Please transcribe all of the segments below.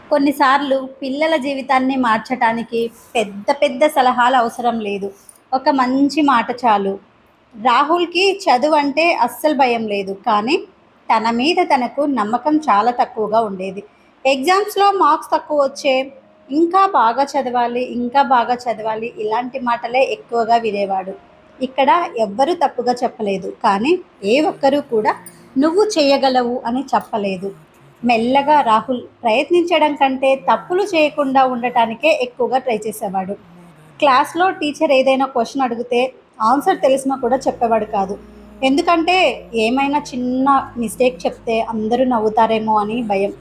కొన్నిసార్లు పిల్లల జీవితాన్ని మార్చటానికి పెద్ద పెద్ద సలహాలు అవసరం లేదు. ఒక మంచి మాట చాలు. రాహుల్‌కి చదువు అంటే అస్సలు భయం లేదు. కానీ తన మీద తనకు నమ్మకం చాలా తక్కువగా ఉండేది. ఎగ్జామ్స్‌లో మార్క్స్ తక్కువొచ్చే, ఇంకా బాగా చదవాలి, ఇంకా బాగా చదవాలి ఇలాంటి మాటలే ఎక్కువగా వినేవాడు. ఇక్కడ ఎవ్వరూ తప్పుగా చెప్పలేదు. కానీ ఏ ఒక్కరు కూడా నువ్వు చేయగలవు అని చెప్పలేదు. మెల్లగా రాహుల్ ప్రయత్నించడం కంటే తప్పులు చేయకుండా ఉండటానికే ఎక్కువగా ట్రై చేసేవాడు. క్లాస్‌లో టీచర్ ఏదైనా క్వెషన్ అడిగితే ఆన్సర్ తెలిసినా కూడా చెప్పేవాడు కాదు. ఎందుకంటే ఏమైనా చిన్న మిస్టేక్ చెప్తే అందరూ నవ్వుతారేమో అని భయం.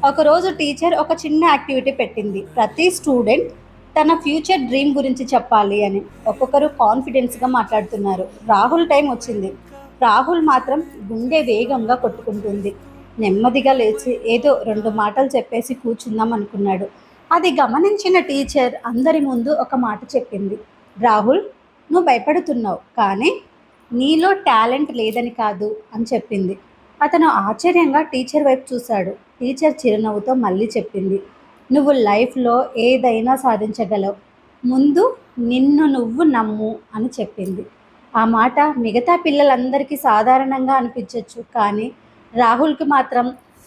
ఒకరోజు టీచర్ ఒక చిన్న యాక్టివిటీ పెట్టింది. ప్రతి స్టూడెంట్ తన ఫ్యూచర్ డ్రీమ్ గురించి చెప్పాలి అని. ఒక్కొక్కరు కాన్ఫిడెన్స్‌గా మాట్లాడుతున్నారు. రాహుల్ టైం వచ్చింది. రాహుల్ మాత్రం గుండె వేగంగా కొట్టుకుంటుంది. నెమ్మదిగా లేచి ఏదో 2 మాటలు చెప్పేసి కూర్చుందాం అనుకున్నాడు. అది గమనించిన టీచర్ అందరి ముందు ఒక మాట చెప్పింది. రాహుల్, నువ్వు భయపడుతున్నావు, కానీ నీలో టాలెంట్ లేదని కాదు అని చెప్పింది. అతను ఆశ్చర్యంగా టీచర్ వైపు చూశాడు. టీచర్ చిరునవ్వుతో మళ్ళీ చెప్పింది. నువ్వు లైఫ్‌లో ఏదైనా సాధించగలవు. ముందు నిన్ను నువ్వు నమ్ము అని చెప్పింది. ఆ మాట మిగతా పిల్లలందరికీ సాధారణంగా అనిపించొచ్చు. కానీ రాహుల్‌కి మాత్రం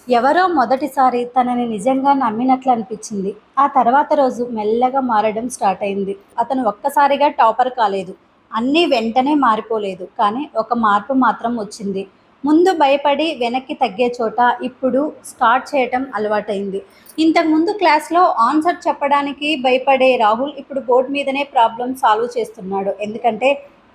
ఎవరో మొదటిసారి తనని నిజంగా నమ్మినట్లు అనిపించింది. ఆ తర్వాత రోజు మెల్లగా మారడం స్టార్ట్ అయింది. అతను ఒక్కసారిగా టాపర్ కాలేదు. అన్నీ వెంటనే మారిపోలేదు. కానీ ఒక మార్పు మాత్రం వచ్చింది. ముందు భయపడి వెనక్కి తగ్గే చోట ఇప్పుడు స్టార్ట్ చేయటం అలవాటైంది. ఇంతకుముందు క్లాస్‌లో ఆన్సర్ చెప్పడానికి భయపడే రాహుల్ ఇప్పుడు బోర్డ్ మీదనే ప్రాబ్లమ్ సాల్వ్ చేస్తున్నాడు. ఎందుకంటే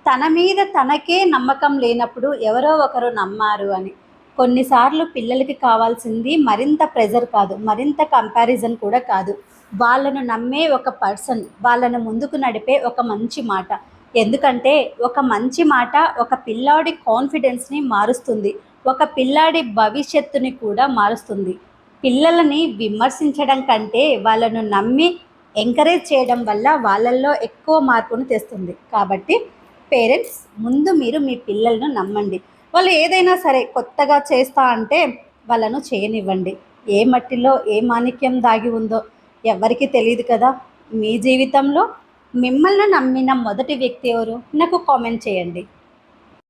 తన మీద తనకే నమ్మకం లేనప్పుడు ఎవరో ఒకరు నమ్మారు అని. కొన్నిసార్లు పిల్లలకి కావాల్సింది మరింత ప్రెజర్ కాదు, మరింత కంపారిజన్ కూడా కాదు. వాళ్ళను నమ్మే ఒక పర్సన్, వాళ్ళను ముందుకు నడిపే ఒక మంచి మాట. ఎందుకంటే ఒక మంచి మాట ఒక పిల్లాడి కాన్ఫిడెన్స్‌ని మారుస్తుంది. ఒక పిల్లాడి భవిష్యత్తుని కూడా మారుస్తుంది. పిల్లలని విమర్శించడం కంటే వాళ్ళను నమ్మి ఎంకరేజ్ చేయడం వల్ల వాళ్ళల్లో ఎక్కువ మార్పును తెస్తుంది. కాబట్టి పేరెంట్స్, ముందు మీరు మీ పిల్లలను నమ్మండి. వాళ్ళు ఏదైనా సరే కొత్తగా చేస్తా అంటే వాళ్ళను చేయనివ్వండి. ఏ మట్టిలో ఏ మాణిక్యం దాగి ఉందో ఎవ్వరికీ తెలీదు కదా! మీ జీవితంలో మిమ్మల్ని నమ్మిన మొదటి వ్యక్తి ఎవరు? నాకు కామెంట్ చేయండి.